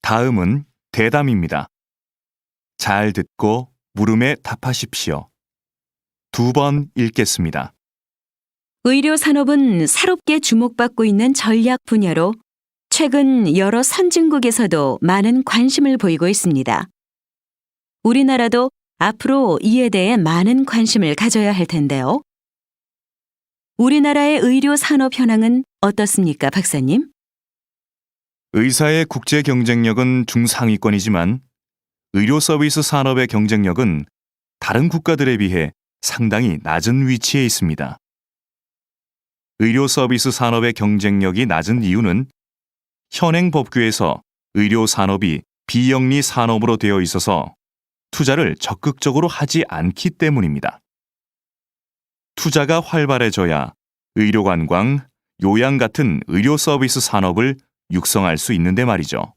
'다음은 대담입니다. 잘 듣고 물음에 답하십시오. 2번 읽겠습니다. 의료 산업은 새롭게 주목받고 있는 전략 분야로 최근 여러 선진국에서도 많은 관심을 보이고 있습니다. 우리나라도 앞으로 이에 대해 많은 관심을 가져야 할 텐데요. 우리나라의 의료 산업 현황은 어떻습니까, 박사님? 의사의 국제 경쟁력은 중상위권이지만 의료 서비스 산업의 경쟁력은 다른 국가들에 비해 상당히 낮은 위치에 있습니다. 의료 서비스 산업의 경쟁력이 낮은 이유는 현행 법규에서 의료 산업이 비영리 산업으로 되어 있어서 투자를 적극적으로 하지 않기 때문입니다. 투자가 활발해져야 의료관광, 요양 같은 의료 서비스 산업을 육성할 수 있는데 말이죠.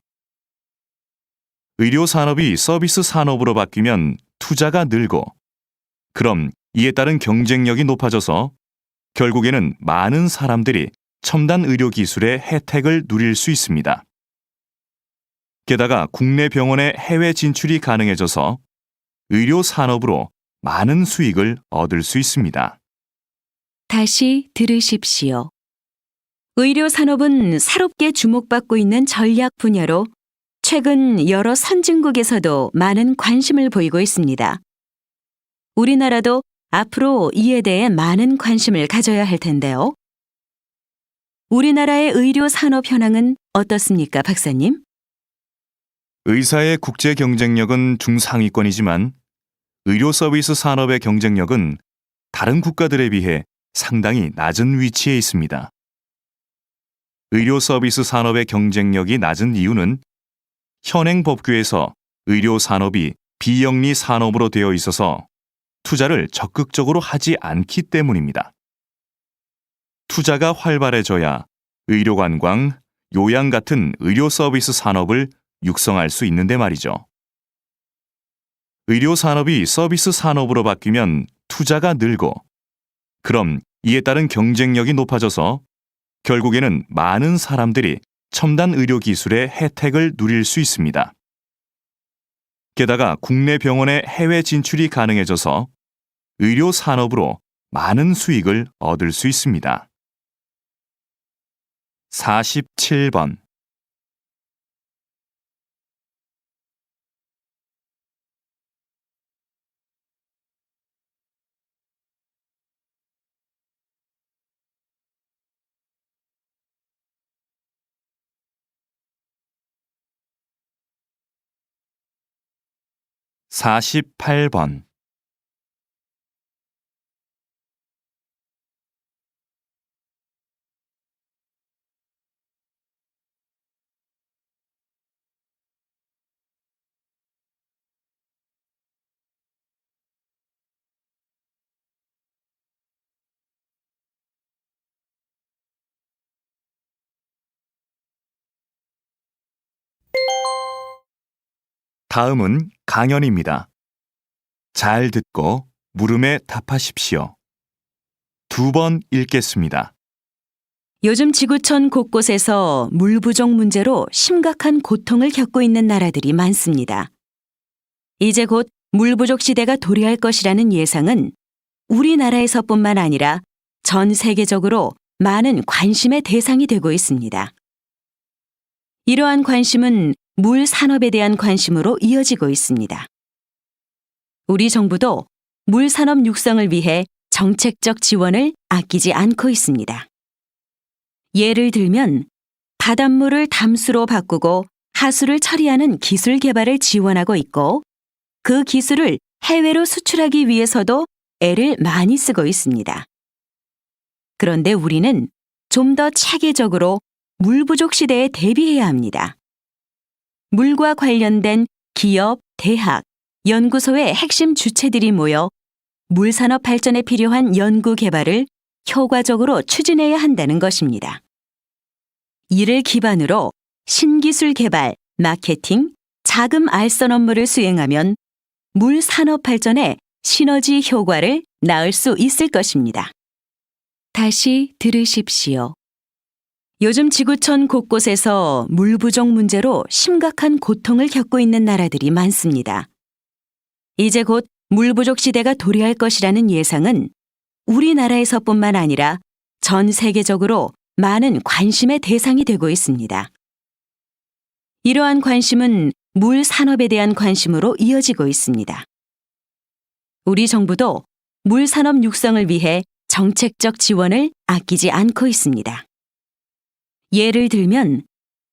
의료 산업이 서비스 산업으로 바뀌면 투자가 늘고, 그럼 이에 따른 경쟁력이 높아져서 결국에는 많은 사람들이 첨단 의료 기술의 혜택을 누릴 수 있습니다. 게다가 국내 병원의 해외 진출이 가능해져서 의료 산업으로 많은 수익을 얻을 수 있습니다. 다시 들으십시오. 의료 산업은 새롭게 주목받고 있는 전략 분야로 최근 여러 선진국에서도 많은 관심을 보이고 있습니다. 우리나라도 앞으로 이에 대해 많은 관심을 가져야 할 텐데요. 우리나라의 의료 산업 현황은 어떻습니까, 박사님? 의사의 국제 경쟁력은 중상위권이지만 의료 서비스 산업의 경쟁력은 다른 국가들에 비해 상당히 낮은 위치에 있습니다. 의료 서비스 산업의 경쟁력이 낮은 이유는 현행 법규에서 의료 산업이 비영리 산업으로 되어 있어서 투자를 적극적으로 하지 않기 때문입니다. 투자가 활발해져야 의료관광, 요양 같은 의료 서비스 산업을 육성할 수 있는데 말이죠. 의료 산업이 서비스 산업으로 바뀌면 투자가 늘고, 그럼 이에 따른 경쟁력이 높아져서 결국에는 많은 사람들이 첨단 의료 기술의 혜택을 누릴 수 있습니다. 게다가 국내 병원의 해외 진출이 가능해져서 의료 산업으로 많은 수익을 얻을 수 있습니다. 47번. 사십팔 번. 다음은 강연입니다. 잘 듣고 물음에 답하십시오. 2번 읽겠습니다. 요즘 지구촌 곳곳에서 물 부족 문제로 심각한 고통을 겪고 있는 나라들이 많습니다. 이제 곧 물 부족 시대가 도래할 것이라는 예상은 우리나라에서뿐만 아니라 전 세계적으로 많은 관심의 대상이 되고 있습니다. 이러한 관심은 물 산업에 대한 관심으로 이어지고 있습니다. 우리 정부도 물 산업 육성을 위해 정책적 지원을 아끼지 않고 있습니다. 예를 들면 바닷물을 담수로 바꾸고 하수를 처리하는 기술 개발을 지원하고 있고, 그 기술을 해외로 수출하기 위해서도 애를 많이 쓰고 있습니다. 그런데 우리는 좀 더 체계적으로 물 부족 시대에 대비해야 합니다. 물과 관련된 기업, 대학, 연구소의 핵심 주체들이 모여 물 산업 발전에 필요한 연구 개발을 효과적으로 추진해야 한다는 것입니다. 이를 기반으로 신기술 개발, 마케팅, 자금 알선 업무를 수행하면 물 산업 발전에 시너지 효과를 낳을 수 있을 것입니다. 다시 들으십시오. 요즘 지구촌 곳곳에서 물 부족 문제로 심각한 고통을 겪고 있는 나라들이 많습니다. 이제 곧 물 부족 시대가 도래할 것이라는 예상은 우리나라에서뿐만 아니라 전 세계적으로 많은 관심의 대상이 되고 있습니다. 이러한 관심은 물 산업에 대한 관심으로 이어지고 있습니다. 우리 정부도 물 산업 육성을 위해 정책적 지원을 아끼지 않고 있습니다. 예를 들면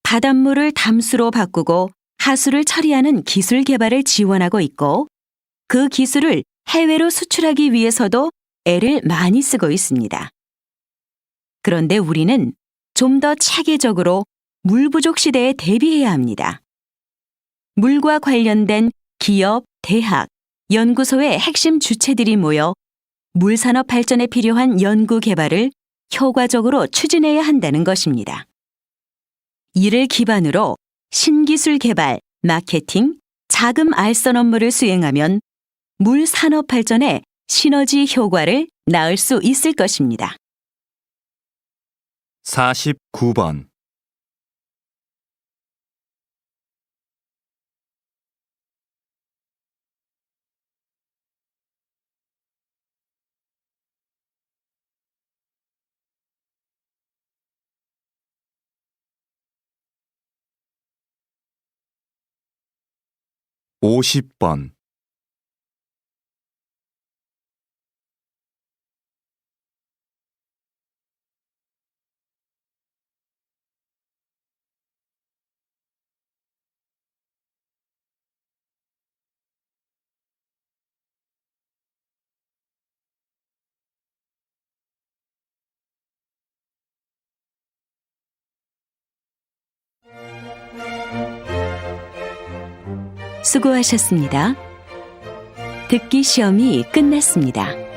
바닷물을 담수로 바꾸고 하수를 처리하는 기술 개발을 지원하고 있고, 그 기술을 해외로 수출하기 위해서도 애를 많이 쓰고 있습니다. 그런데 우리는 좀 더 체계적으로 물 부족 시대에 대비해야 합니다. 물과 관련된 기업, 대학, 연구소의 핵심 주체들이 모여 물산업 발전에 필요한 연구 개발을 효과적으로 추진해야 한다는 것입니다. 이를 기반으로 신기술 개발, 마케팅, 자금 알선 업무를 수행하면 물 산업 발전에 시너지 효과를 낳을 수 있을 것입니다. 49번. 오십 번. 수고하셨습니다. 듣기 시험이 끝났습니다.